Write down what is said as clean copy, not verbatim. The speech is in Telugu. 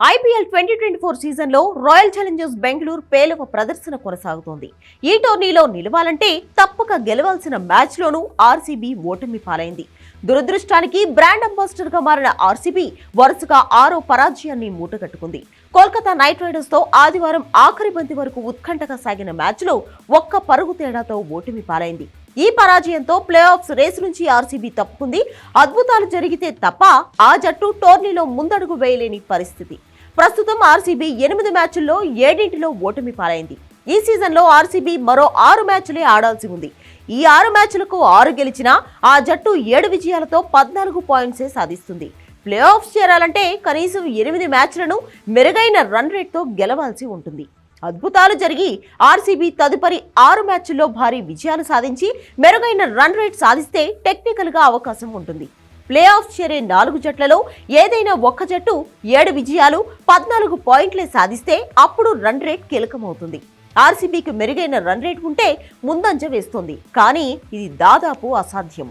ఐపీఎల్ 2024 సీజన్లో రాయల్ ఛాలెంజర్స్ బెంగళూరు పేలవ ప్రదర్శన కొనసాగుతోంది. ఈ టోర్నీలో నిలవాలంటే తప్పక గెలవాల్సిన మ్యాచ్లోనూ ఆర్సీబీ ఓటమి పాలైంది. దురదృష్టానికి బ్రాండ్ అంబాసిడర్ గా మారిన ఆర్సీబీ వరుసగా 6వ పరాజయాన్ని మూటగట్టుకుంది. కోల్కతా నైట్ రైడర్స్ తో ఆదివారం ఆఖరి బంతి వరకు ఉత్కంఠగా సాగిన మ్యాచ్లో ఒక్క పరుగు తేడాతో ఓటమి పాలైంది. ఈ పరాజయంతో ప్లే ఆఫ్స్ రేసు నుంచి ఆర్సీబీ తప్పుకుంది. అద్భుతాలు జరిగితే తప్ప ఆ జట్టు టోర్నీలో ముందడుగు వేయలేని పరిస్థితి. ప్రస్తుతం ఆర్సీబీ 8 మ్యాచ్ల్లో 7 ఓటమి పాలైంది. ఈ సీజన్లో ఆర్సీబీ మరో 6 మ్యాచ్లే ఆడాల్సి ఉంది. ఈ 6 మ్యాచ్లకు 6 గెలిచినా ఆ జట్టు 7 విజయాలతో 14 పాయింట్సే సాధిస్తుంది. ప్లే ఆఫ్స్ చేరాలంటే కనీసం 8 మ్యాచ్లను మెరుగైన రన్ రేట్తో గెలవాల్సి ఉంటుంది. అద్భుతాలు జరిగి ఆర్సీబీ తదుపరి 6 మ్యాచ్ల్లో భారీ విజయాలు సాధించి మెరుగైన రన్ రేట్ సాధిస్తే టెక్నికల్ గా అవకాశం ఉంటుంది. ప్లే ఆఫ్ చేరే 4 జట్లలో ఏదైనా ఒక్క జట్టు 7 విజయాలు 14 పాయింట్లే సాధిస్తే అప్పుడు రన్ రేట్ కీలకమవుతుంది. ఆర్సీబీకి మెరుగైన రన్ రేట్ ఉంటే ముందంజ వేస్తోంది, కానీ ఇది దాదాపు అసాధ్యం.